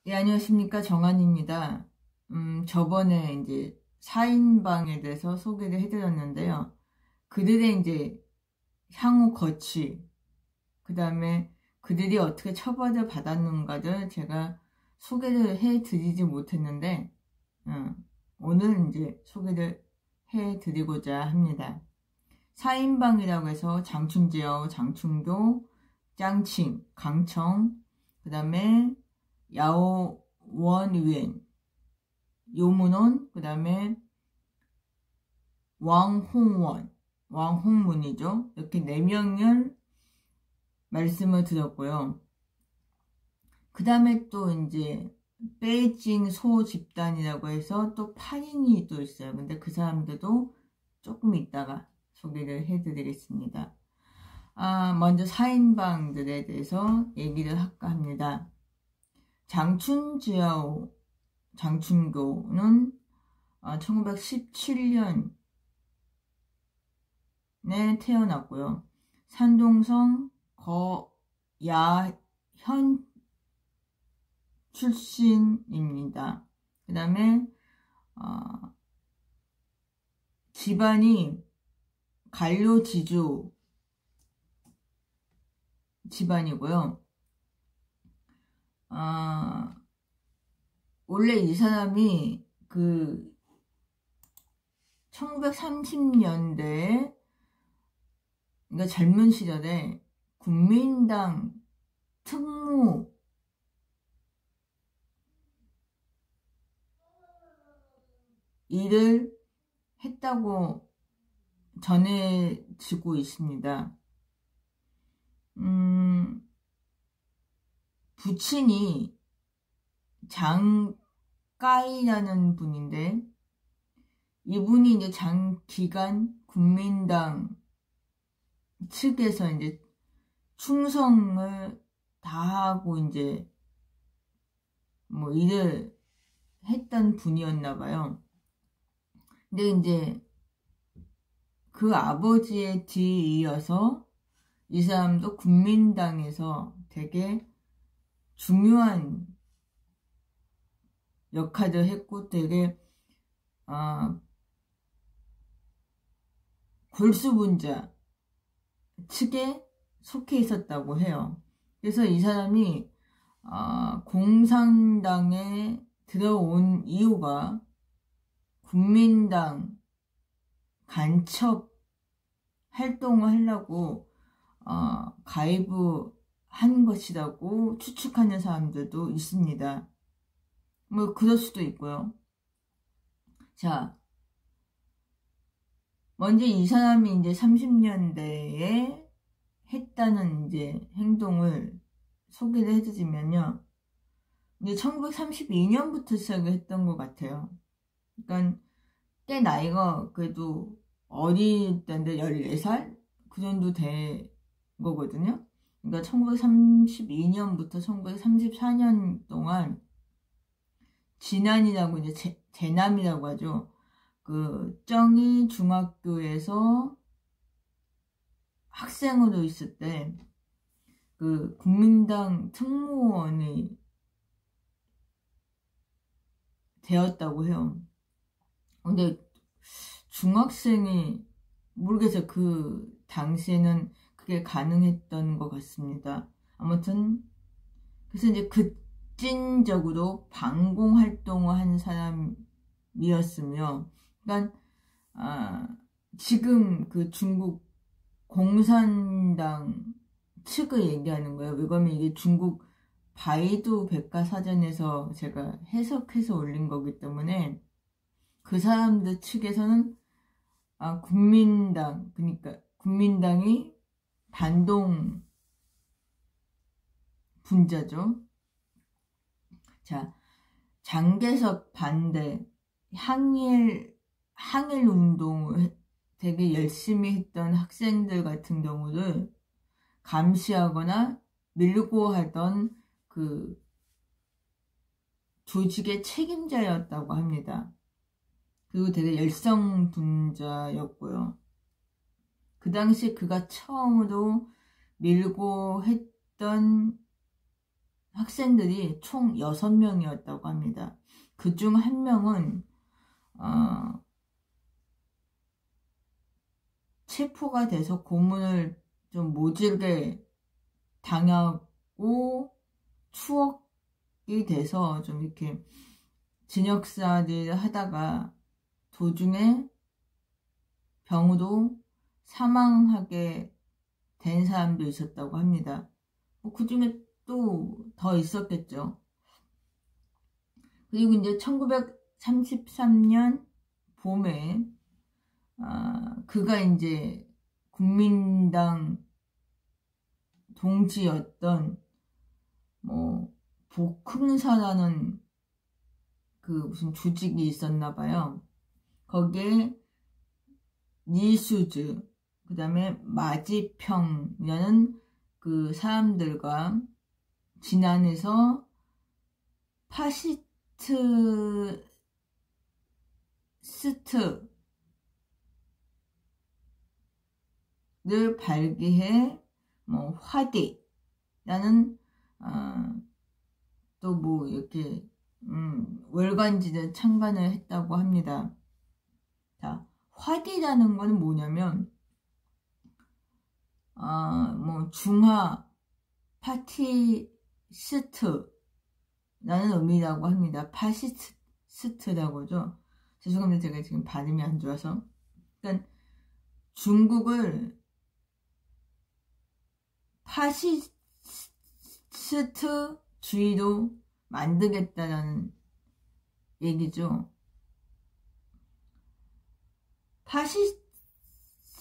예, 안녕하십니까. 정한입니다. 저번에 이제 4인방에 대해서 소개를 해드렸는데요. 그들의 이제 향후 거취, 그 다음에 그들이 어떻게 처벌을 받았는가를 제가 소개를 해드리지 못했는데, 오늘 이제 소개를 해드리고자 합니다. 4인방이라고 해서 장춘지하오, 장충도, 짱칭, 강청, 그 다음에 야오원위엔, 요문원, 그 다음에 왕홍원, 왕홍문이죠. 이렇게 4명을 말씀을 드렸고요. 그 다음에 또 이제 베이징 소 집단이라고 해서 또 8인이 또 있어요. 근데 그 사람들도 조금 이따가 소개를 해드리겠습니다. 먼저 4인방들에 대해서 얘기를 할까 합니다. 장춘지하오, 장춘교는 1917년에 태어났고요. 산동성 거야현 출신입니다. 그 다음에 집안이 간료지주 집안이고요. 원래 이 사람이 그 1930년대, 그러니까 젊은 시절에 국민당 특무 일을 했다고 전해지고 있습니다. 부친이 장까이라는 분인데, 이분이 이제 장기간 국민당 측에서 이제 충성을 다하고 이제 뭐 일을 했던 분이었나 봐요. 근데 이제 그 아버지에 뒤이어서 이 사람도 국민당에서 되게 중요한 역할을 했고 되게 골수분자 측에 속해 있었다고 해요. 그래서 이 사람이 공산당에 들어온 이유가 국민당 간첩 활동을 하려고 가입을 한 것이라고 추측하는 사람들도 있습니다. 뭐 그럴 수도 있고요. 자, 먼저 이 사람이 이제 30년대에 했다는 이제 행동을 소개를 해드리면요. 이제 1932년부터 시작을 했던 것 같아요. 그러니까 꽤 나이가 그래도 어릴 때인데 14살? 그 정도 된 거거든요. 그러니까 1932년부터 1934년 동안 진안이라고 이제 제남이라고 하죠. 그 정의 중학교에서 학생으로 있을 때 그 국민당 특무원이 되었다고 해요. 근데 중학생이 모르겠어요. 그 당시에는 그게 가능했던 것 같습니다. 아무튼 그래서 이제 급진적으로 반공 활동을 한 사람이었으며, 그러니까 지금 그 중국 공산당 측을 얘기하는 거예요. 왜냐면 이게 중국 바이두 백과사전에서 제가 해석해서 올린 거기 때문에 그 사람들 측에서는 국민당, 그러니까 국민당이 반동 분자죠. 자, 장개석 반대, 항일 운동을 되게 열심히 했던 학생들 같은 경우를 감시하거나 밀고 하던 그 조직의 책임자였다고 합니다. 그리고 되게 열성 분자였고요. 그 당시 그가 처음으로 밀고 했던 학생들이 총 6명이었다고 합니다. 그중 한 명은 체포가 돼서 고문을 좀 모질게 당하고 추억이 돼서 좀 이렇게 진역사를 하다가 도중에 병으로 사망하게 된 사람도 있었다고 합니다. 그 중에 또 더 있었겠죠. 그리고 이제 1933년 봄에 그가 이제 국민당 동지였던 뭐 복흥사라는 그 무슨 조직이 있었나 봐요. 거기에 니수즈, 그 다음에 마지평이라는 그 사람들과 진안에서 파시스트를 발기해 뭐 화디라는 또 뭐 이렇게 월간지에 참관을 했다고 합니다. 자, 화디라는 건 뭐냐면 뭐 중화 파티스트라는 의미라고 합니다. 파시스트라고죠. 죄송합니다. 제가 지금 발음이 안 좋아서. 그러니까 중국을 파시스트주의로 만들겠다라는 얘기죠.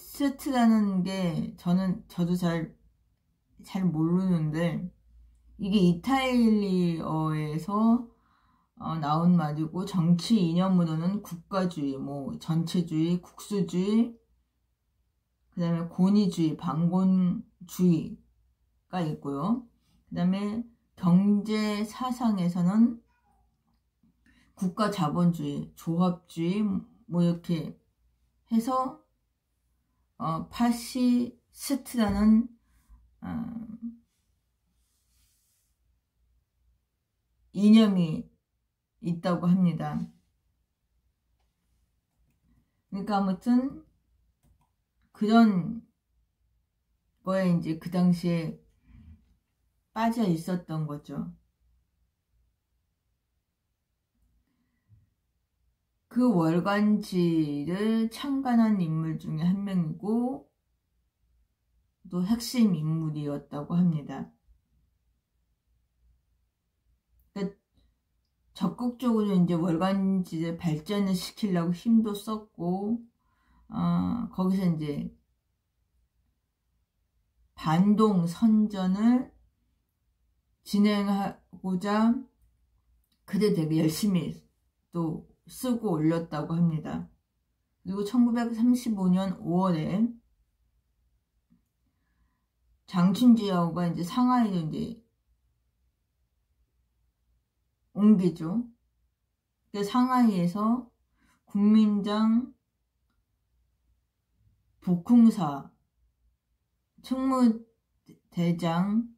파시스트라는 게 저도 잘 모르는데 이게 이탈리아어에서 나온 말이고 정치 이념으로는 국가주의, 뭐 전체주의, 국수주의, 그 다음에 권위주의, 반권주의가 있고요. 그 다음에 경제 사상에서는 국가 자본주의, 조합주의 뭐 이렇게 해서 파시스트라는 이념이 있다고 합니다. 그러니까 아무튼 그런 거에 이제 그 당시에 빠져 있었던 거죠. 그 월간지를 창간한 인물 중에 한 명이고 또 핵심 인물이었다고 합니다. 그러니까 적극적으로 이제 월간지를 발전을 시키려고 힘도 썼고 거기서 이제 반동 선전을 진행하고자 그때 되게 열심히 또 쓰고 올렸다고 합니다. 그리고 1935년 5월에 장춘지하오가 이제 상하이로 이제 옮기죠. 상하이에서 국민당 복흥사 총무대장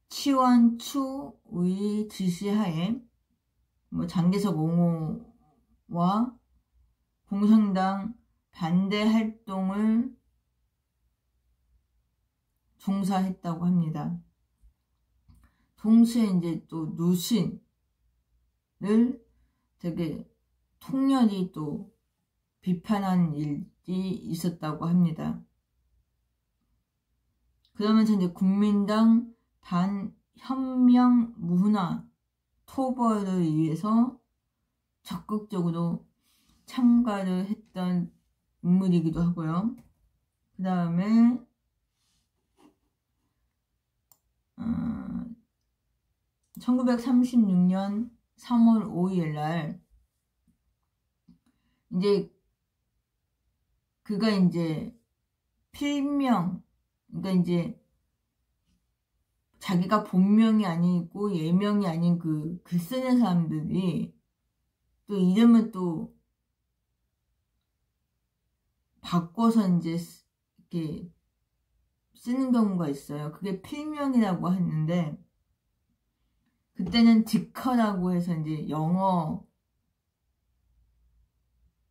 치원추의 지시하에 뭐 장개석 옹호와 공산당 반대 활동을 종사했다고 합니다. 동시에 이제 또 누신을 되게 통렬히 또 비판한 일이 있었다고 합니다. 그러면서 이제 국민당 반현명 문화 토벌을 위해서 적극적으로 참가를 했던 인물이기도 하고요. 그 다음에 1936년 3월 5일 날 이제 그가 이제 필명, 그러니까 이제 자기가 본명이 아니고 예명이 아닌 그 글 쓰는 사람들이 또 이름을 또 바꿔서 이제 이렇게 쓰는 경우가 있어요. 그게 필명이라고 하는데 그때는 디커라고 해서 이제 영어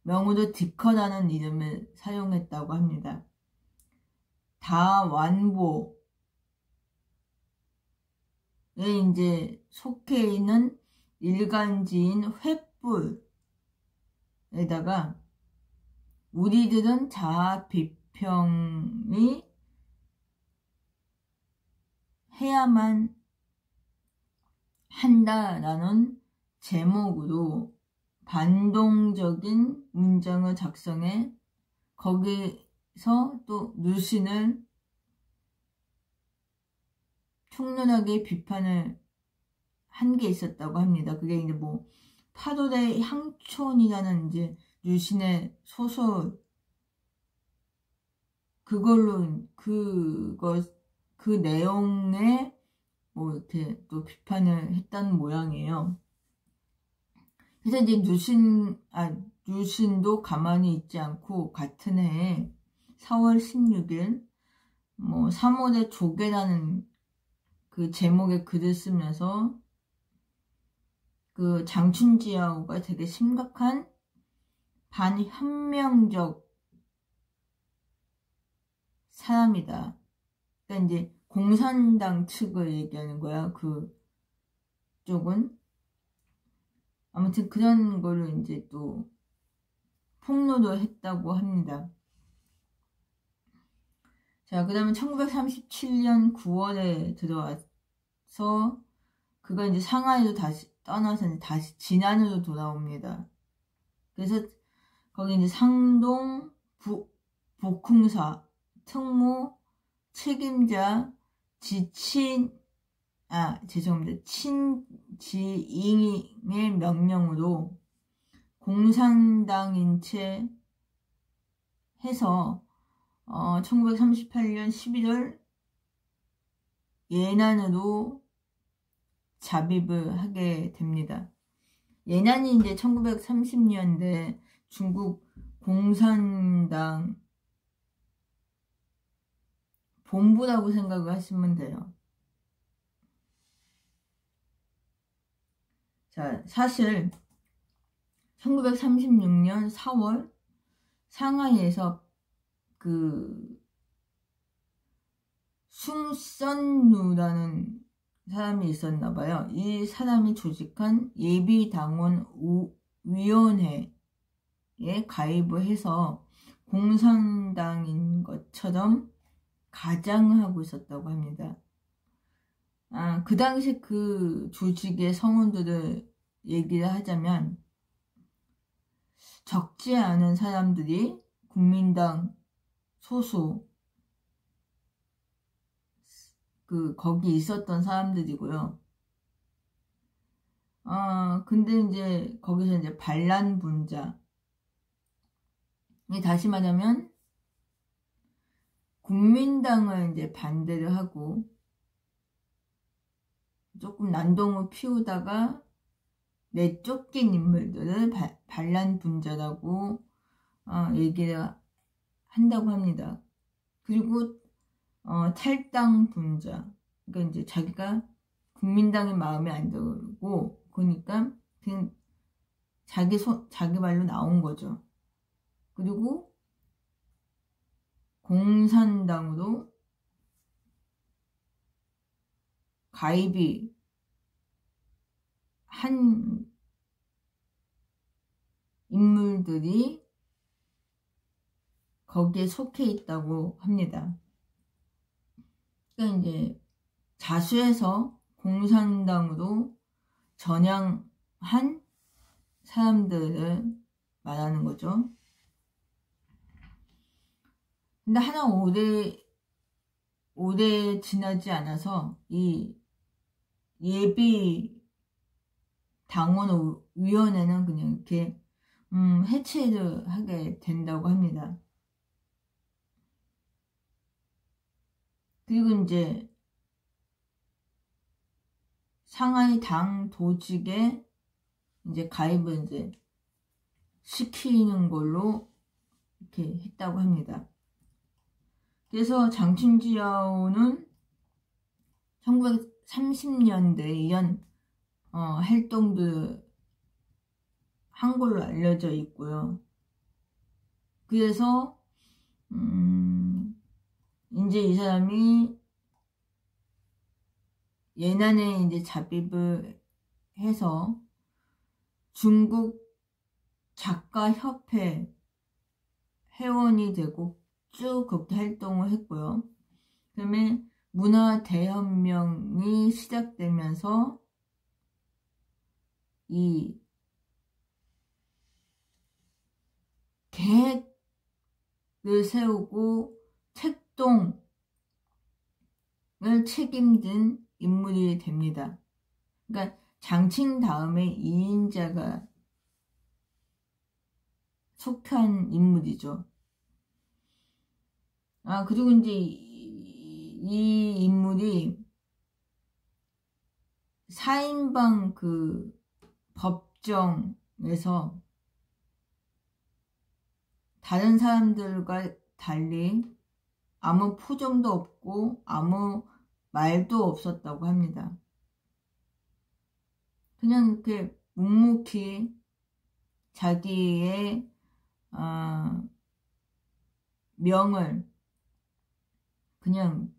명으로 디커라는 이름을 사용했다고 합니다. 다완보에 이제 속해 있는 일간지인 횃불에다가 우리들은 자아 비평이 해야만 한다라는 제목으로 반동적인 문장을 작성해 거기서 또 루신을 총론하게 비판을 한 게 있었다고 합니다. 그게 이제 뭐 파도의 향촌이라는 이제 루신의 소설, 그걸로 그 내용에 뭐 이렇게 또 비판을 했다는 모양이에요. 그래서 이제 루신도 가만히 있지 않고 같은 해 4월 16일 뭐 3월의 조개라는 그 제목의 글을 쓰면서 그 장춘지하오가 되게 심각한 반혁명적 사람이다. 그러니까 이제 공산당 측을 얘기하는 거야. 그 쪽은. 아무튼 그런 거를 이제 또 폭로도 했다고 합니다. 자, 그 다음에 1937년 9월에 들어와서 그가 이제 상하이로 다시 떠나서 이제 다시 진안으로 돌아옵니다. 그래서 거기 이제 상동 복흥사 특무 책임자 친지잉의 명령으로 공산당인 채 해서 1938년 11월 예난으로 잡입을 하게 됩니다. 예난이 이제 1930년대 중국 공산당 본부라고 생각을 하시면 돼요. 자, 사실 1936년 4월 상하이에서 그 숭선루라는 사람이 있었나 봐요. 이 사람이 조직한 예비당원 위원회에 가입을 해서 공산당인 것처럼 가장하고 있었다고 합니다. 그 당시 그 조직의 성원들을 얘기를 하자면 적지 않은 사람들이 국민당 소수 거기 있었던 사람들이고요. 근데 이제 거기서 이제 반란 분자, 다시 말하면 국민당을 이제 반대를 하고 조금 난동을 피우다가 내쫓긴 인물들을 반란 분자라고 얘기를 한다고 합니다. 그리고 탈당 분자, 그러니까 이제 자기가 국민당의 마음에 안 들고 그러니까 그냥 자기 말로 나온 거죠. 그리고 공산당으로 가입이 한 인물들이 거기에 속해 있다고 합니다. 그러니까 이제 자수해서 공산당으로 전향한 사람들을 말하는 거죠. 근데 하나 오래 지나지 않아서 이 예비 당원 위원회는 그냥 이렇게 해체를 하게 된다고 합니다. 그리고 이제 상하이 당 조직에 이제 가입을 이제 시키는 걸로 이렇게 했다고 합니다. 그래서 장춘지하오는 1930년대 이런 활동도 한 걸로 알려져 있고요. 그래서 이제 이 사람이 예난에 이제 잡입을 해서 중국 작가협회 회원이 되고 쭉 그렇게 활동을 했고요. 그 다음에 문화대혁명이 시작되면서 이 계획을 세우고 책동을 책임진 인물이 됩니다. 그러니까 장칭 다음에 2인자가 속한 인물이죠. 그리고 이제 이 인물이 4인방 그 법정에서 다른 사람들과 달리 아무 표정도 없고 아무 말도 없었다고 합니다. 그냥 이렇게 묵묵히 자기의 명을 그냥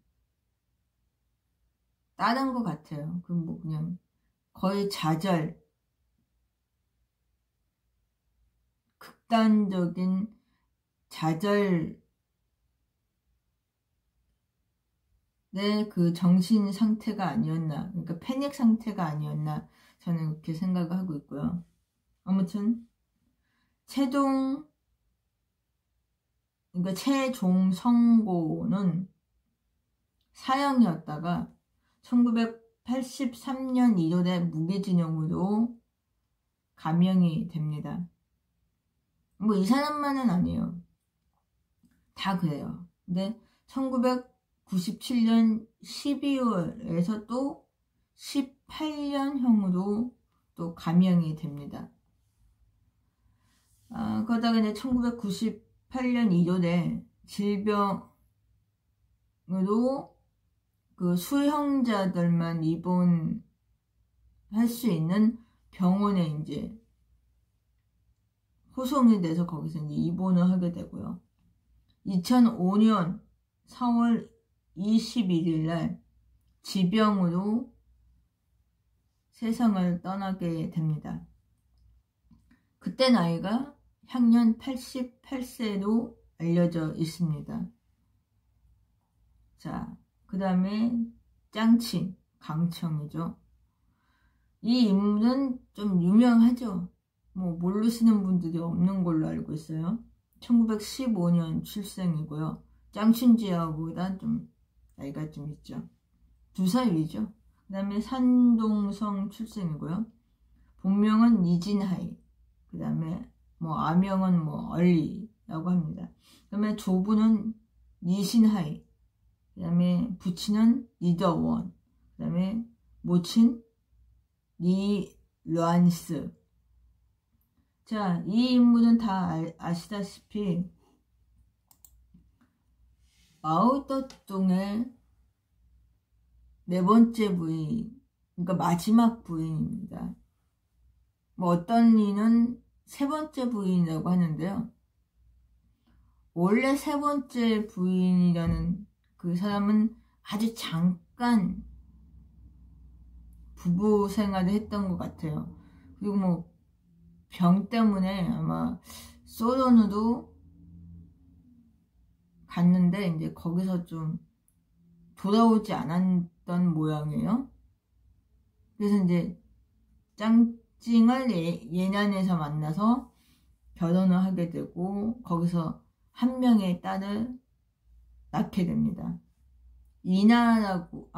따른 것 같아요. 뭐 그냥 거의 좌절, 극단적인 좌절의 그 정신 상태가 아니었나, 그러니까 패닉 상태가 아니었나 저는 그렇게 생각을 하고 있고요. 아무튼 그러니까 최종 선고는 사형이었다가 1983년 1월에 무기징역으로 감형이 됩니다. 뭐 이 사람만은 아니에요. 다 그래요. 근데 1997년 12월에서 또 18년형으로 또 감형이 됩니다. 그러다가 이제 1998년 1월에 질병으로 그 수형자들만 입원할 수 있는 병원에 이제 호송이 돼서 거기서 이제 입원을 하게 되고요. 2005년 4월 21일 날 지병으로 세상을 떠나게 됩니다. 그때 나이가 향년 88세로 알려져 있습니다. 자, 그 다음에 짱칭, 강청이죠. 이 인물은 좀 유명하죠. 뭐 모르시는 분들이 없는 걸로 알고 있어요. 1915년 출생이고요. 짱춘지하고보다 좀 나이가 좀 있죠. 2살 위죠. 그 다음에 산동성 출생이고요. 본명은 이진하이. 그 다음에 뭐 아명은 뭐 얼리라고 합니다. 그 다음에 조부는 이신하이. 그 다음에 부친은 이더원. 그 다음에 모친 리르안스. 자, 이 인물은 다 아시다시피 마오쩌둥의 4번째 부인, 그러니까 마지막 부인입니다. 뭐 어떤 이는 3번째 부인이라고 하는데요. 원래 3번째 부인이라는 그 사람은 아주 잠깐 부부 생활을 했던 것 같아요. 그리고 뭐 병 때문에 아마 소련으로 갔는데 이제 거기서 좀 돌아오지 않았던 모양이에요. 그래서 이제 짱찡을 예난에서 만나서 결혼을 하게 되고 거기서 한 명의 딸을 낳게 됩니다. 이나라고,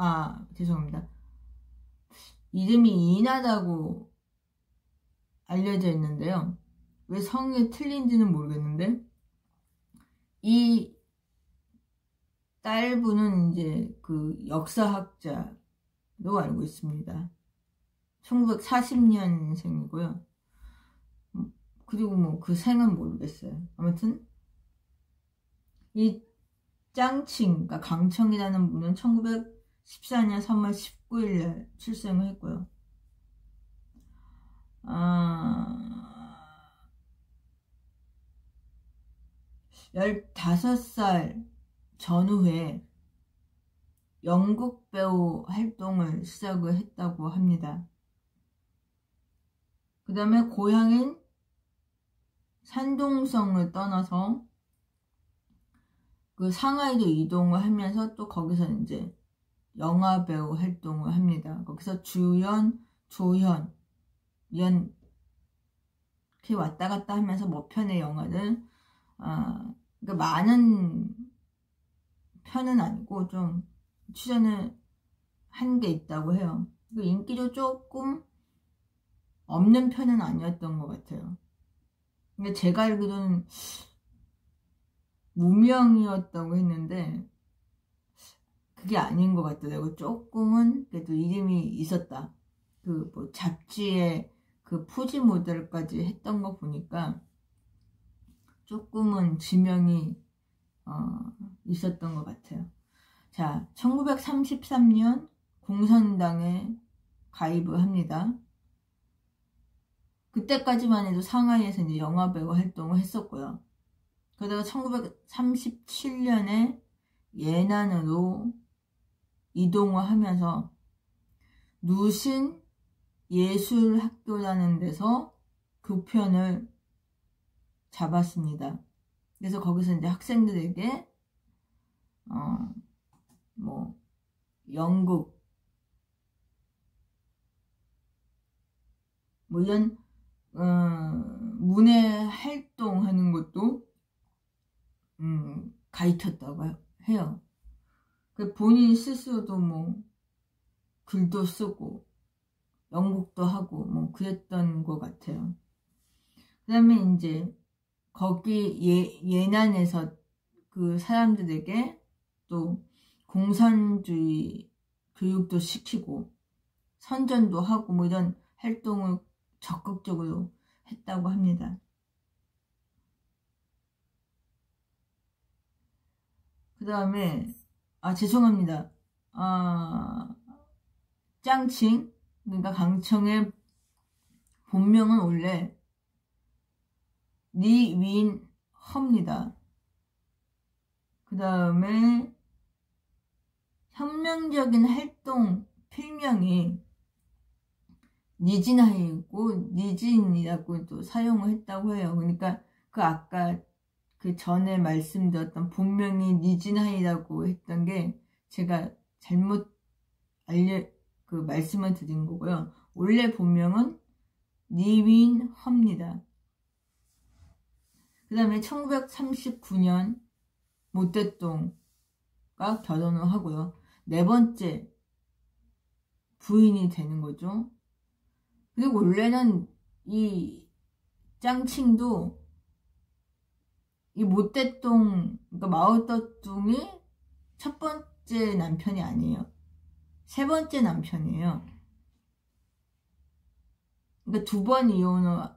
죄송합니다. 이름이 이나라고 알려져 있는데요. 왜 성이 틀린지는 모르겠는데 이 딸분은 이제 그 역사학자로 알고 있습니다. 1940년생이고요. 그리고 뭐 그 생은 모르겠어요. 아무튼 이 짱칭, 그러니까 강청이라는 분은 1914년 3월 19일 날 출생을 했고요. 15살 전후에 연극 배우 활동을 시작을 했다고 합니다. 그 다음에 고향인 산동성을 떠나서 그 상하이로 이동을 하면서 또 거기서 이제 영화 배우 활동을 합니다. 거기서 주연, 조연, 이렇게 왔다 갔다 하면서 몇 편의 영화를 그러니까 많은 편은 아니고 좀 출연을 한 게 있다고 해요. 인기도 조금 없는 편은 아니었던 것 같아요. 근데 제가 알기로는 무명이었다고 했는데 그게 아닌 것 같더라고요. 조금은 그래도 이름이 있었다. 그 뭐 잡지에 그 포지 모델까지 했던 거 보니까 조금은 지명이 있었던 것 같아요. 자, 1933년 공산당에 가입을 합니다. 그때까지만 해도 상하이에서 이제 영화배우 활동을 했었고요. 그러다가 1937년에 예난으로 이동을 하면서 누신 예술학교라는 데서 교편을 잡았습니다. 그래서 거기서 이제 학생들에게 뭐 연극 뭐 이런 문예 활동하는 것도 가르쳤다고 해요. 본인 스스로도 뭐 글도 쓰고 연극도 하고 뭐 그랬던 것 같아요. 그 다음에 이제 거기 예난에서 그 사람들에게 또 공산주의 교육도 시키고 선전도 하고 뭐 이런 활동을 적극적으로 했다고 합니다. 그 다음에 죄송합니다. 짱칭 그러니까 강청의 본명은 원래 리윈허입니다. 그 다음에 혁명적인 활동 필명이 니진하이고 니진이라고 또 사용을 했다고 해요. 그러니까 그 아까 그 전에 말씀드렸던 본명이 니진하이라고 했던 게 제가 잘못 말씀을 드린 거고요. 원래 본명은 리윈허입니다. 그 다음에 1939년 모택동과 결혼을 하고요. 네 번째 부인이 되는 거죠. 그리고 원래는 이 짱칭도 이 모택동, 그러니까 마오쩌둥이 첫 번째 남편이 아니에요. 세 번째 남편이에요. 그러니까 2번 이혼을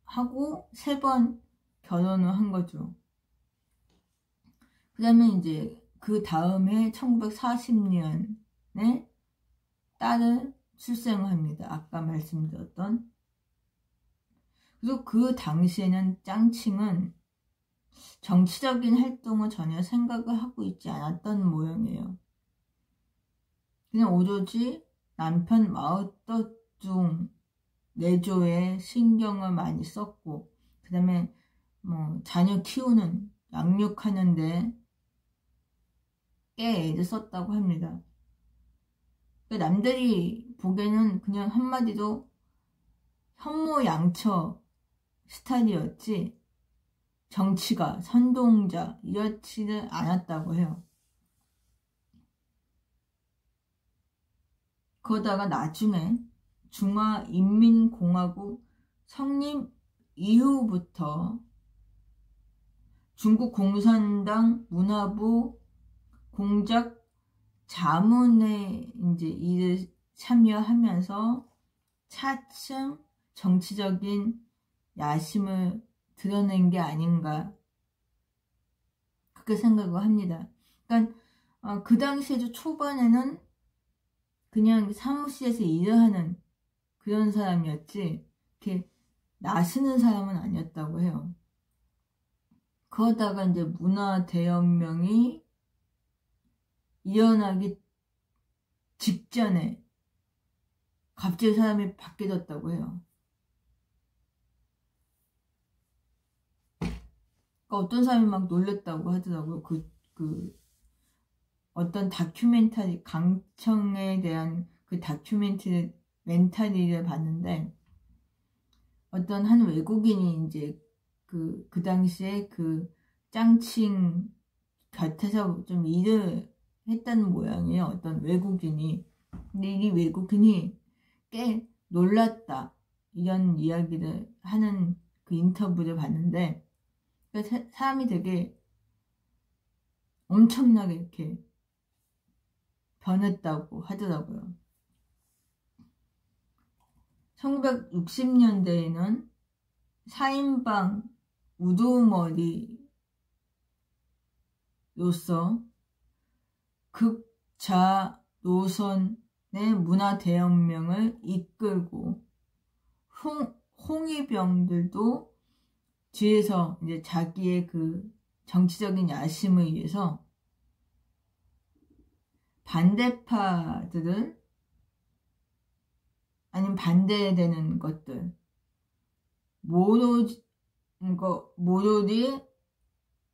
하고 3번 결혼을 한 거죠. 그 다음에 이제 그 다음에 1940년에 딸을 출생을 합니다. 아까 말씀드렸던. 그리고 그 당시에는 짱칭은 정치적인 활동을 전혀 생각을 하고 있지 않았던 모양이에요. 그냥 오로지 남편 마오쩌둥 내조에 신경을 많이 썼고 그 다음에 뭐 자녀 키우는 양육하는데 꽤 애를 썼다고 합니다. 그러니까 남들이 보기에는 그냥 한마디로 현모양처 스타일이었지 정치가 선동자 이렇지는 않았다고 해요. 그러다가 나중에 중화인민공화국 성립 이후부터 중국 공산당 문화부 공작 자문에 이제 일을 참여하면서 차츰 정치적인 야심을 드러낸 게 아닌가 그렇게 생각을 합니다. 그러니까 그 당시에도 초반에는 그냥 사무실에서 일을 하는 그런 사람이었지 이렇게 나서는 사람은 아니었다고 해요. 그러다가 이제 문화 대혁명이 일어나기 직전에 갑자기 사람이 바뀌어졌다고 해요. 그러니까 어떤 사람이 막 놀랬다고 하더라고요. 어떤 다큐멘터리, 강청에 대한 그 다큐멘터리를 봤는데, 어떤 한 외국인이 이제 그 당시에 그 짱칭 곁에서 좀 일을 했다는 모양이에요. 어떤 외국인이. 근데 이 외국인이 꽤 놀랐다. 이런 이야기를 하는 그 인터뷰를 봤는데, 사람이 되게 엄청나게 이렇게 변했다고 하더라고요. 1960년대에는 4인방 우두머리로서 극자 노선의 문화 대혁명을 이끌고 홍위병들도 뒤에서 이제 자기의 그 정치적인 야심을 위해서 반대파들을 아니면 반대되는 것들 모조리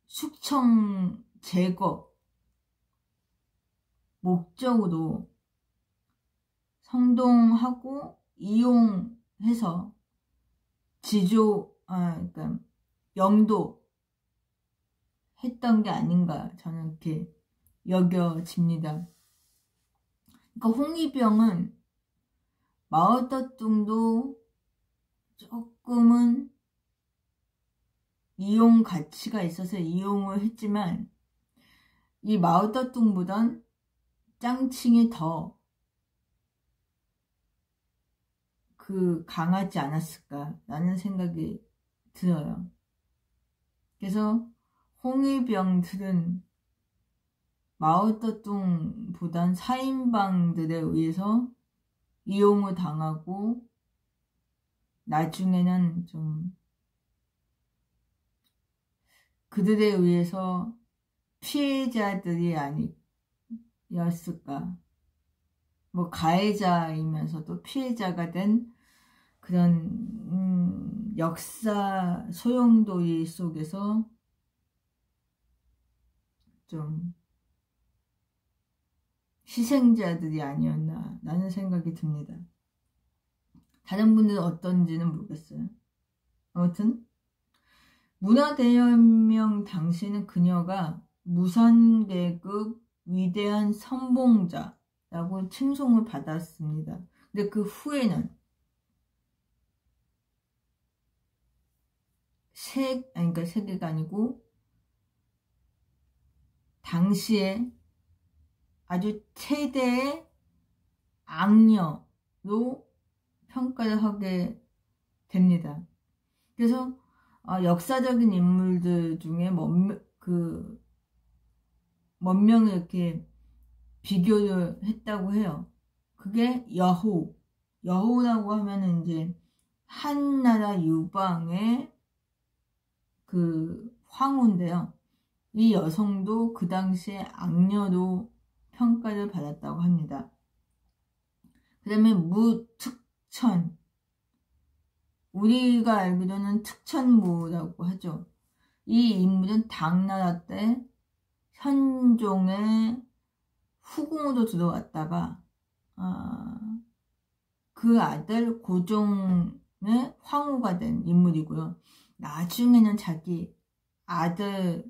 숙청 제거 목적으로 선동하고 이용해서 그러니까 영도 했던 게 아닌가 저는 이렇게 여겨집니다. 그러니까 홍위병은 마오쩌둥도 조금은 이용 가치가 있어서 이용을 했지만 이 마오쩌둥보단 짱칭이 더 강하지 않았을까라는 생각이 들어요. 그래서 홍위병들은 마오쩌둥보단 4인방들에 의해서 이용을 당하고 나중에는 좀 그들에 의해서 피해자들이 아니었을까, 뭐 가해자이면서도 피해자가 된 그런 역사 소용돌이 속에서 좀 희생자들이 아니었나 라는 생각이 듭니다. 다른 분들은 어떤지는 모르겠어요. 아무튼 문화대혁명 당시에는 그녀가 무산계급 위대한 선봉자라고 칭송을 받았습니다. 근데 그 후에는 그러니까 세계가 아니고 당시에 아주 최대의 악녀로 평가를 하게 됩니다. 그래서 역사적인 인물들 중에 몇 명을 이렇게 비교를 했다고 해요. 그게 여호라고 하면은 이제 한나라 유방의 그 황후인데요. 이 여성도 그 당시에 악녀로 평가를 받았다고 합니다. 그 다음에 무특천, 우리가 알기로는 특천무라고 하죠. 이 인물은 당나라 때 현종의 후궁으로 들어왔다가 그 아들 고종의 황후가 된 인물이고요. 나중에는 자기 아들이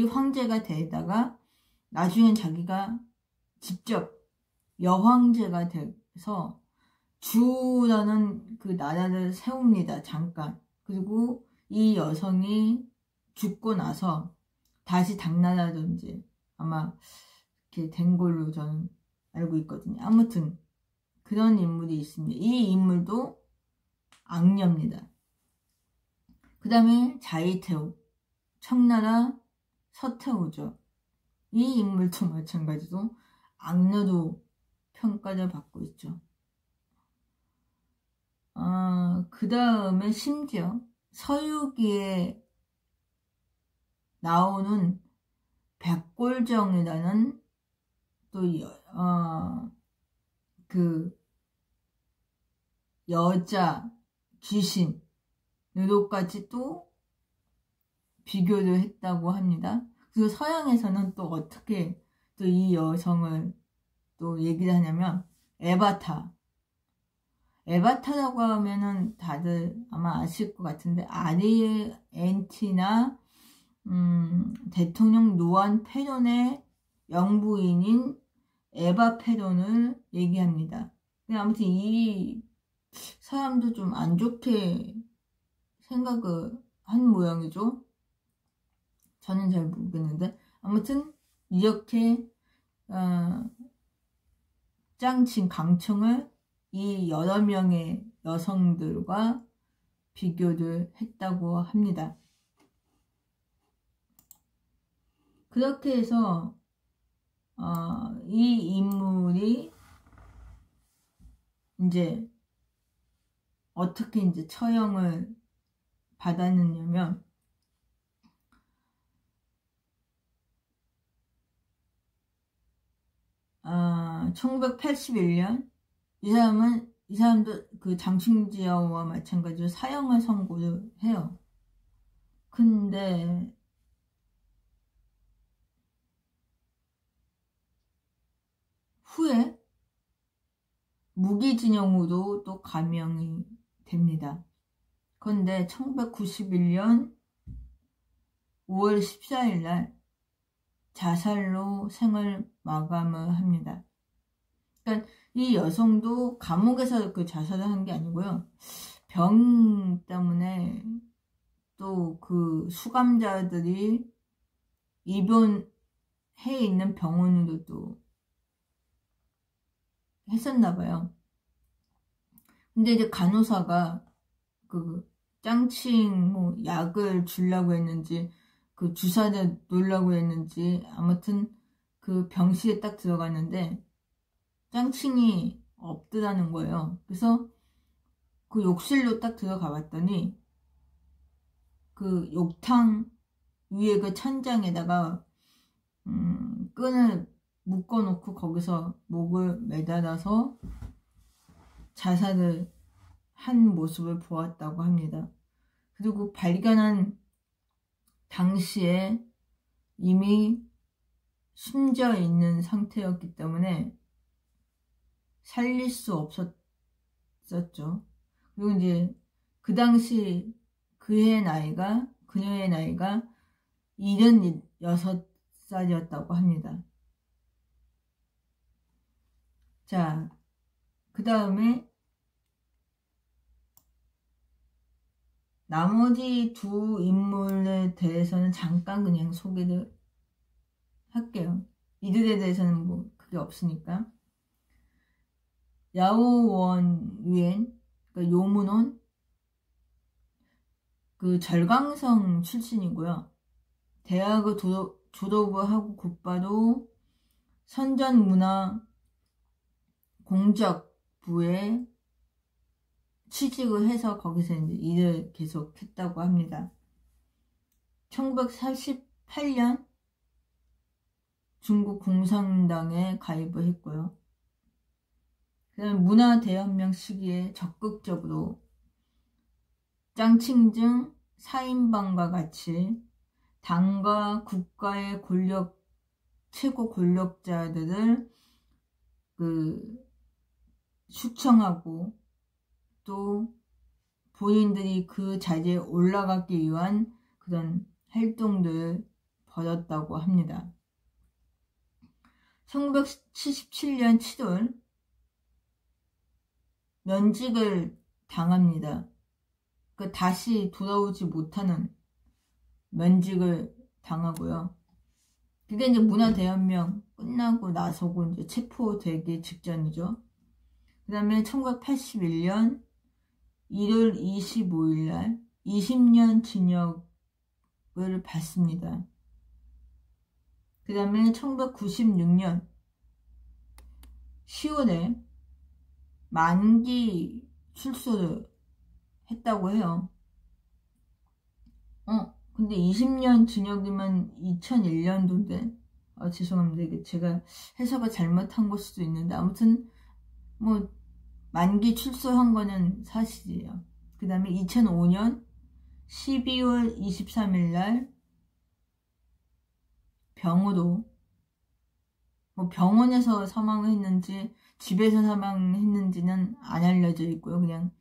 황제가 되다가 나중엔 자기가 직접 여황제가 돼서 주라는 그 나라를 세웁니다. 잠깐. 그리고 이 여성이 죽고 나서 다시 당나라로 이제 아마 이렇게 된 걸로 저는 알고 있거든요. 아무튼 그런 인물이 있습니다. 이 인물도 악녀입니다. 그 다음에 자이태우, 청나라 서태후죠. 이 인물도 마찬가지로 악녀로 평가를 받고 있죠. 그 다음에 심지어 서유기에 나오는 백골정이라는 또 그 여자 귀신 요도까지 또 비교를 했다고 합니다. 그리고 서양에서는 또 어떻게 또 이 여성을 또 얘기를 하냐면 에바타라고 하면은 다들 아마 아실 것 같은데 아리엔티나 대통령 노안 페론의 영부인인 에바 페론을 얘기합니다. 아무튼 이 사람도 좀 안 좋게 생각을 한 모양이죠. 저는 잘 모르겠는데 아무튼 이렇게 짱친 강청을 이 여러 명의 여성들과 비교를 했다고 합니다. 그렇게 해서 이 인물이 이제 어떻게 이제 처형을 받았느냐면 1981년 이 사람도 그 장충지아오와 마찬가지로 사형을 선고를 해요. 근데 후에 무기징역으로 또 감형이 됩니다. 그런데 1991년 5월 14일 날 자살로 생을 마감을 합니다. 그러니까 이 여성도 감옥에서 그 자살을 한 게 아니고요. 병 때문에 또 그 수감자들이 입원해 있는 병원으로 또 했었나 봐요. 근데 이제 간호사가 그 짱칭 뭐 약을 주려고 했는지 그 주사를 놓으려고 했는지 아무튼 그 병실에 딱 들어갔는데 짱칭이 없더라는 거예요. 그래서 그 욕실로 딱 들어가 봤더니 그 욕탕 위에 그 천장에다가 끈을 묶어놓고 거기서 목을 매달아서 자살을 한 모습을 보았다고 합니다. 그리고 발견한 당시에 이미 숨져 있는 상태였기 때문에 살릴 수 없었죠. 그리고 이제 그 당시 그녀의 나이가 76살이었다고 합니다. 자, 그 다음에 나머지 두 인물에 대해서는 잠깐 그냥 소개를 할게요. 이들에 대해서는 뭐 그게 없으니까. 야오원 유엔, 그러니까 요문원, 그 절강성 출신이고요. 대학을 졸업을 하고 곧바로 선전문화 공작부에 취직을 해서 거기서 이제 일을 계속 했다고 합니다. 1948년 중국 공산당에 가입을 했고요. 그 다음에 문화대혁명 시기에 적극적으로 짱칭증 사인방과 같이 당과 국가의 최고 권력자들을 숙청하고 또 본인들이 그 자리에 올라가기 위한 그런 활동들을 벌였다고 합니다. 1977년 7월 면직을 당합니다. 다시 돌아오지 못하는 면직을 당하고요. 그게 이제 문화대혁명 끝나고 나서고 이제 체포되기 직전이죠. 그 다음에 1981년 1월 25일 날 20년 징역을 받습니다. 그 다음에 1996년 10월에 만기 출소를 했다고 해요. 근데 20년 징역이면 2001년도인데 죄송합니다. 이게 제가 해석을 잘못한 걸 수도 있는데 아무튼 뭐 만기 출소한 거는 사실이에요. 그 다음에 2005년 12월 23일 날 병으로 뭐 병원에서 사망했는지 집에서 사망했는지는 안 알려져 있고요. 그냥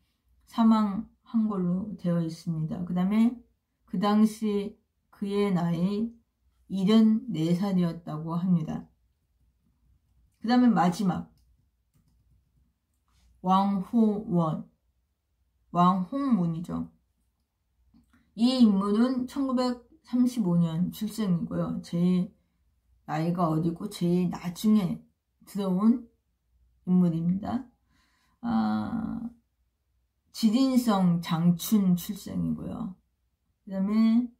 사망한 걸로 되어 있습니다. 그 다음에 그 당시 그의 나이 74살이었다고 합니다. 그 다음에 마지막 왕호원, 왕홍문이죠. 이 인물은 1935년 출생이고요. 제일 나이가 어리고 제일 나중에 들어온 인물입니다. 지린성 장춘 출생이고요. 그 다음에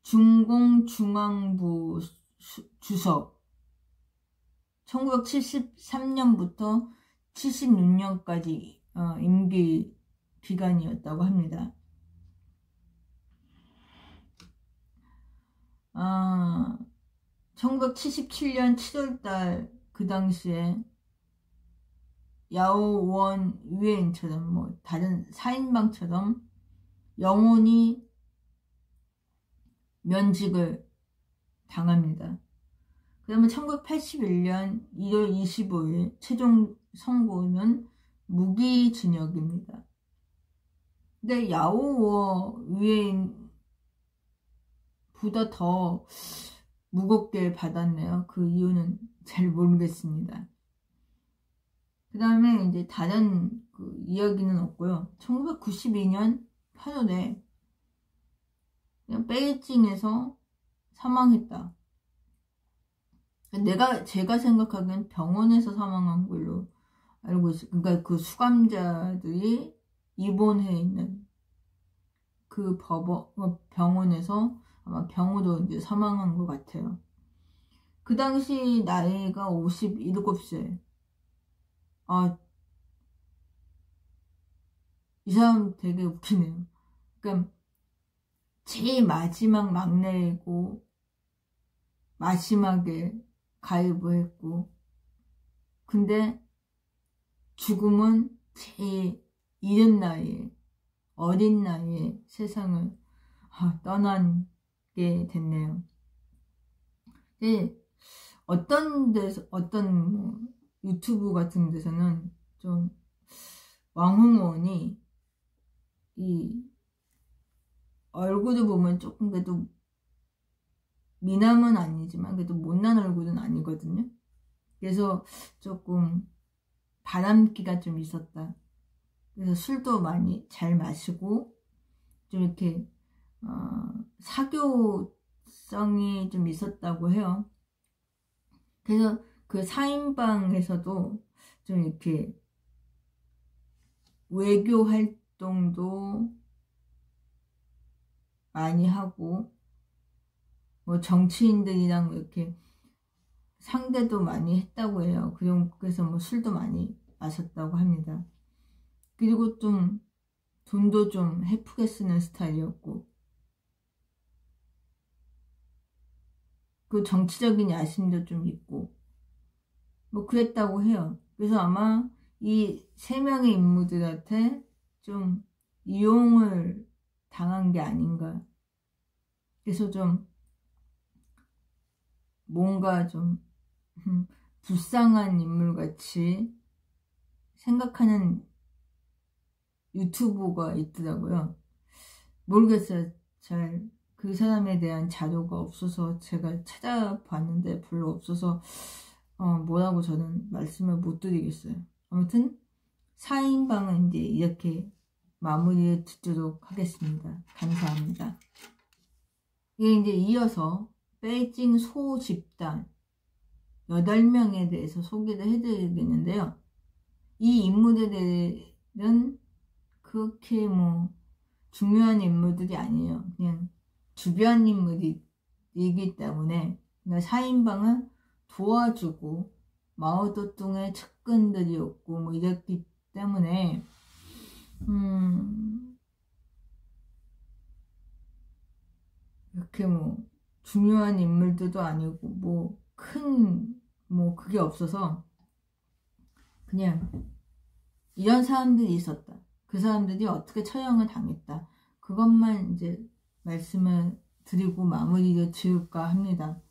중공중앙부 주석 1973년부터 76년까지 임기 기간이었다고 합니다. 1977년 7월달 그 당시에 야오원 유엔처럼 뭐 다른 사인방처럼 영원히 면직을 당합니다. 그 다음에 1981년 1월 25일 최종 선고는 무기징역입니다. 근데 야오워 유엔보다 더 무겁게 받았네요. 그 이유는 잘 모르겠습니다. 그 다음에 이제 다른 그 이야기는 없고요. 1992년 8월에 그냥 베이징에서 사망했다. 제가 생각하기엔 병원에서 사망한 걸로 알고 있어요. 그러니까 그 수감자들이 입원해 있는 그 병원에서 아마 병으로 이제 사망한 것 같아요. 그 당시 나이가 57세. 이 사람 되게 웃기네요. 그러니까 제일 마지막 막내이고 마지막에 가입을 했고 근데 죽음은 제일 이른 나이에 어린 나이에 세상을 떠나게 됐네요. 근데 어떤 뭐 유튜브 같은 데서는 좀 왕홍원이 이 얼굴을 보면 조금 그래도 미남은 아니지만 그래도 못난 얼굴은 아니거든요. 그래서 조금 바람기가 좀 있었다. 그래서 술도 많이 잘 마시고 좀 이렇게 사교성이 좀 있었다고 해요. 그래서 그 사인방에서도 좀 이렇게 외교 활동도 많이 하고 뭐 정치인들이랑 이렇게 상대도 많이 했다고 해요. 그래서 뭐 술도 많이 마셨다고 합니다. 그리고 좀 돈도 좀 헤프게 쓰는 스타일이었고 그 정치적인 야심도 좀 있고 뭐 그랬다고 해요. 그래서 아마 이 3명의 인물들한테 좀 이용을 당한 게 아닌가. 그래서 좀 뭔가 좀 불쌍한 인물같이 생각하는 유튜버가 있더라고요. 모르겠어요. 잘 그 사람에 대한 자료가 없어서 제가 찾아봤는데 별로 없어서 뭐라고 저는 말씀을 못 드리겠어요. 아무튼 4인방은 이제 이렇게 마무리를 짓도록 하겠습니다. 감사합니다. 이게 이제 이어서 베이징 소 집단 8명에 대해서 소개를 해드리겠는데요. 이 인물들은 그렇게 뭐 중요한 인물들이 아니에요. 그냥 주변 인물이기 때문에 그러니까 4인방은 도와주고 마오쩌둥의 측근들이었고 뭐 이랬기 때문에 이렇게 뭐 중요한 인물들도 아니고 뭐 큰 뭐 그게 없어서 그냥 이런 사람들이 있었다. 그 사람들이 어떻게 처형을 당했다. 그것만 이제 말씀을 드리고 마무리를 지을까 합니다.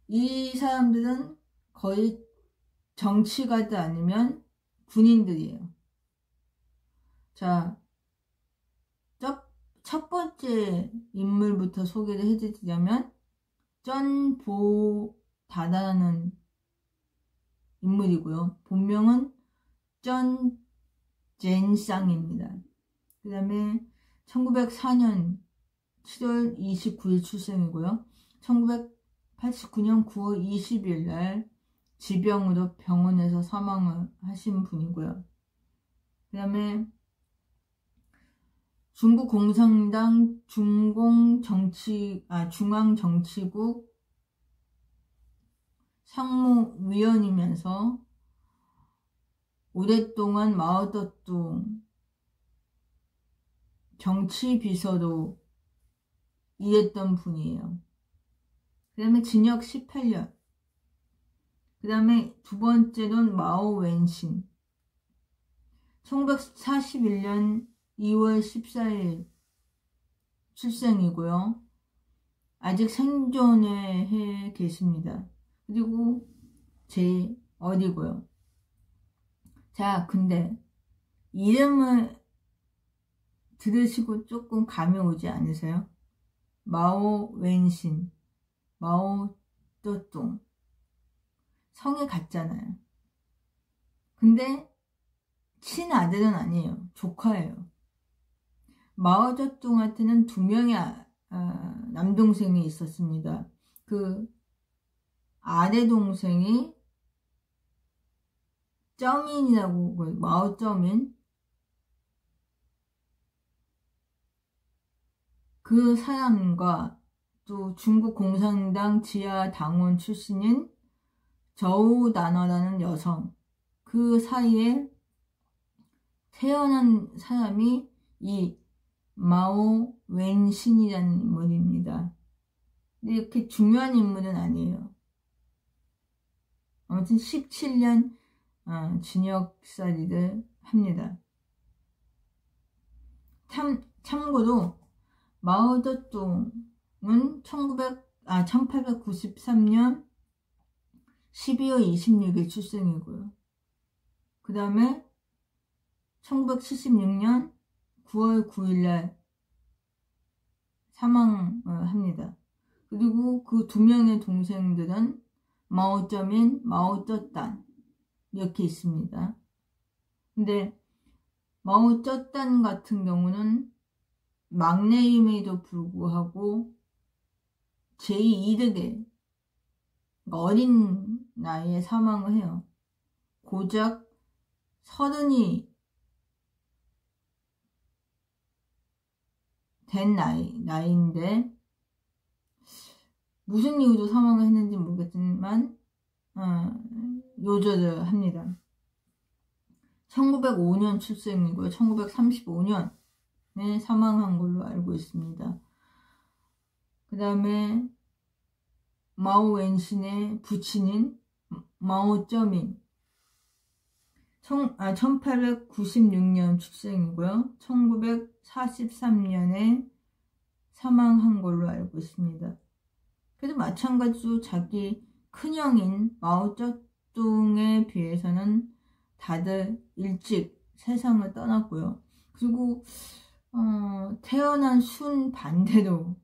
이 사람들은 거의 정치가들 아니면 군인들이에요. 자, 첫 번째 인물부터 소개를 해드리자면 전보다라는 인물이고요. 본명은 전젠쌍입니다. 그 다음에 1904년 7월 29일 출생이고요. 1989년 9월 20일 날 지병으로 병원에서 사망을 하신 분이고요. 그 다음에 중국 공산당 중앙정치국 상무위원이면서 오랫동안 마오쩌둥 정치비서로 일했던 분이에요. 그 다음에 징역 18년. 그 다음에 두 번째는 마오 웬신. 1941년 2월 14일 출생이고요. 아직 생존해 계십니다. 그리고 제일 어리고요. 자, 근데 이름을 들으시고 조금 감이 오지 않으세요? 마오 웬신, 마오쩌둥. 성이 같잖아요. 근데 친아들은 아니에요. 조카예요. 마오쩌둥한테는 2명의 남동생이 있었습니다. 그 아래 동생이 쩌민이라고, 마오쩌민. 그 사람과 또 중국 공산당 지하 당원 출신인 저우단어라는 여성, 그 사이에 태어난 사람이 이 마오 웬신이라는 인물입니다. 근데 이렇게 중요한 인물은 아니에요. 아무튼 17년 징역살이를 합니다. 참고로 마오쩌둥은 1893년 12월 26일 출생이고요. 그 다음에 1976년 9월 9일날 사망을 합니다. 그리고 그 2명의 동생들은 마오쩌민, 마오쩌단 이렇게 있습니다. 근데 마오쩌단 같은 경우는 막내임에도 불구하고 제2득에 어린 나이에 사망을 해요. 고작 30이 된 나이인데 무슨 이유로 사망을 했는지 모르겠지만 요절을 합니다. 1905년 출생이고요. 1935년에 사망한 걸로 알고 있습니다. 그 다음에 마오 웬신의 부친인 마오쩌민 1896년 출생이고요. 1943년에 사망한 걸로 알고 있습니다. 그래도 마찬가지로 자기 큰형인 마오쩌둥에 비해서는 다들 일찍 세상을 떠났고요. 그리고 태어난 순 반대로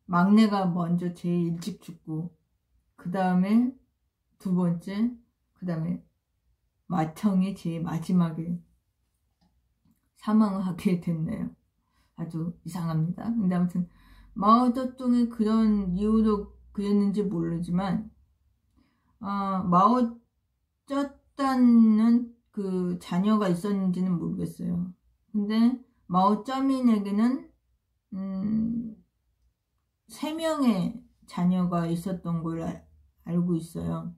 막내가 먼저 제일 일찍 죽고 그 다음에 두 번째, 그 다음에 맏형이 제일 마지막에 사망을 하게 됐네요. 아주 이상합니다. 근데 아무튼 마오쩌둥이 그런 이유로 그랬는지 모르지만 마오쩌단은 그 자녀가 있었는지는 모르겠어요. 근데 마오쩌민에게는 3명의 자녀가 있었던 걸로 알고 있어요.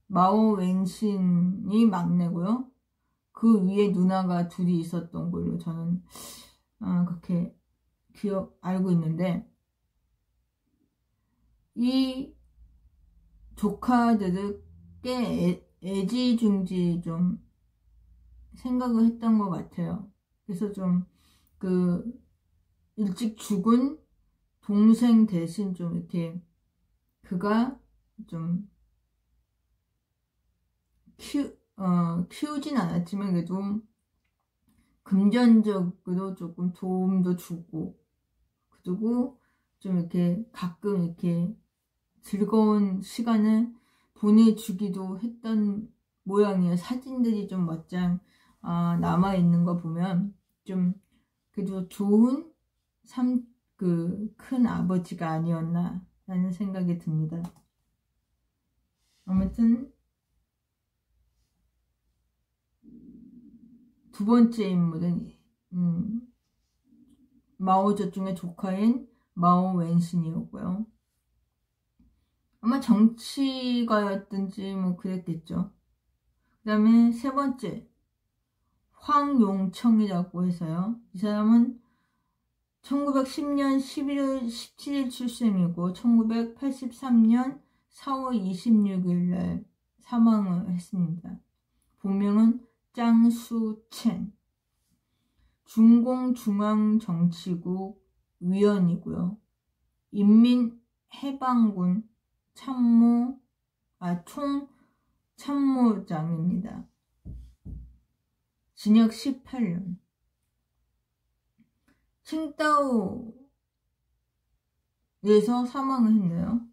마오 웬신이 막내고요. 그 위에 누나가 둘이 있었던 걸로 저는 그렇게 알고 있는데, 이 조카들을 꽤 애지중지 좀 생각을 했던 것 같아요. 그래서 좀 일찍 죽은 동생 대신 좀 이렇게 그가 좀 키우진 않았지만 그래도 금전적으로 조금 도움도 주고, 그리고 좀 이렇게 가끔 이렇게 즐거운 시간을 보내주기도 했던 모양이에요. 사진들이 좀 멋장 남아있는 거 보면 좀 그래도 좋은 큰 아버지가 아니었나 라는 생각이 듭니다. 아무튼 두 번째 인물은 마오쩌둥의 조카인 마오 웬신이었고요. 아마 정치가였든지 뭐 그랬겠죠. 그 다음에 세 번째 황용청이라고 해서요. 이 사람은 1910년 11월 17일 출생이고 1983년 4월 26일 날 사망을 했습니다. 본명은 짱수첸. 중공중앙정치국 위원이고요. 인민해방군 총참모장입니다. 징역 18년. 칭다오에서 사망을 했네요.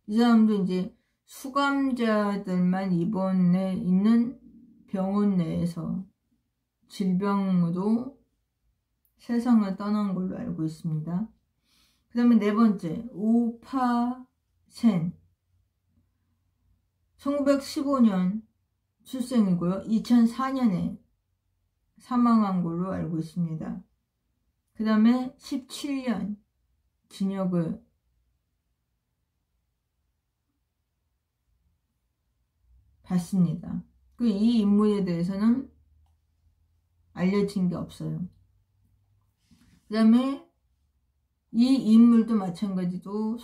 이 사람도 이제 수감자들만 입원해 있는 병원 내에서 질병으로 세상을 떠난 걸로 알고 있습니다. 그 다음에 네 번째, 우파센. 1915년 출생이고요. 2004년에 사망한 걸로 알고 있습니다. 그 다음에 17년 징역을 받습니다. 이 인물에 대해서는 알려진 게 없어요. 그 다음에 이 인물도 마찬가지로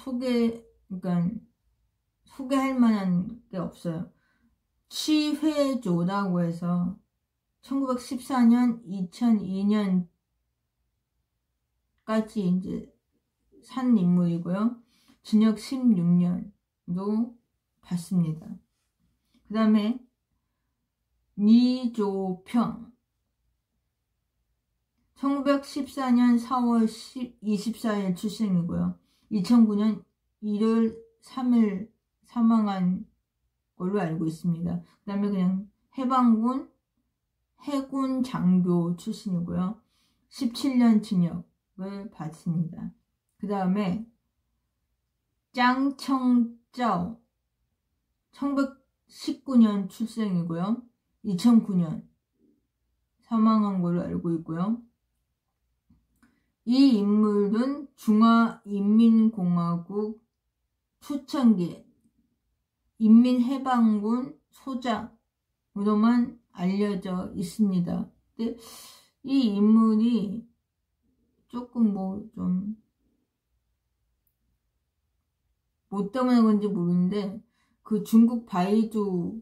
소개할 만한 게 없어요. 취회조라고 해서 1914년, 2002년까지 이제 산 인물이고요. 징역 16년도 받습니다. 그 다음에 니조평. 1914년 4월 24일 출생이고요. 2009년 1월 3일 사망한 걸로 알고 있습니다. 그 다음에 그냥 해방군 해군 장교 출신이고요. 17년 징역을 받습니다. 그 다음에 짱청짜오. 1919년 출생이고요. 2009년 사망한 걸로 알고 있고요. 이 인물은 중화인민공화국 초창기 인민해방군 소장으로만 알려져 있습니다. 근데 이 인물이 조금 좀 뭐 때문에 그런지 모르는데 중국 바이두에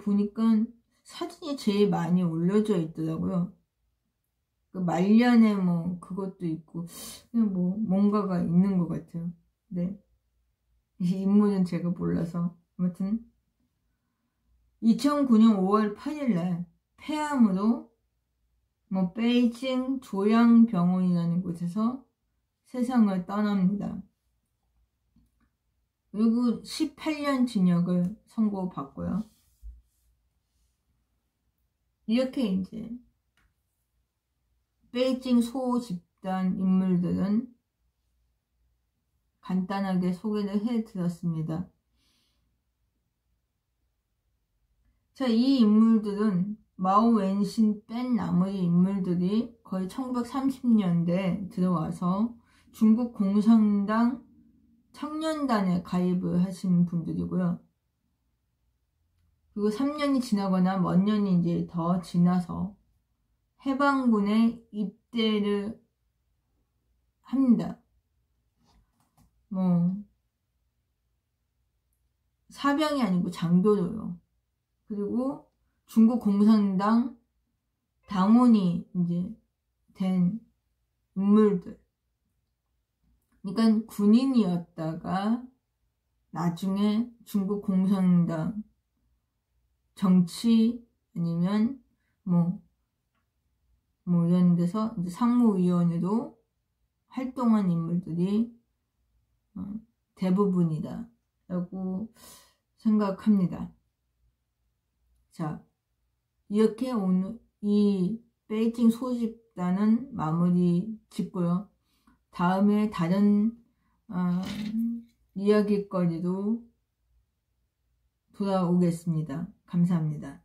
보니까 사진이 제일 많이 올려져 있더라고요. 말년에 그것도 있고 그냥 뭔가가 있는 것 같아요. 네, 이 인물은 제가 몰라서. 아무튼 2009년 5월 8일날 폐암으로 베이징 조양병원이라는 곳에서 세상을 떠납니다. 그리고 18년 징역을 선고받고요. 이렇게 이제 베이징 소집단 인물들은 간단하게 소개를 해드렸습니다. 자, 이 인물들은 마오 웬신 뺀 나머지 인물들이 거의 1930년대 들어와서 중국 공산당 청년단에 가입을 하신 분들이고요. 그리고 3년이 지나거나 몇 년이 이제 더 지나서 해방군에 입대를 합니다. 뭐 사병이 아니고 장교도요. 그리고 중국 공산당 당원이 이제 된 인물들. 그러니까 군인이었다가 나중에 중국 공산당 정치 아니면 뭐 이런 데서 이제 상무위원회로 활동한 인물들이 대부분이다 라고 생각합니다. 자, 이렇게 오늘 이 베이징 소집단은 마무리 짓고요. 다음에 다른 이야기거리로 돌아오겠습니다. 감사합니다.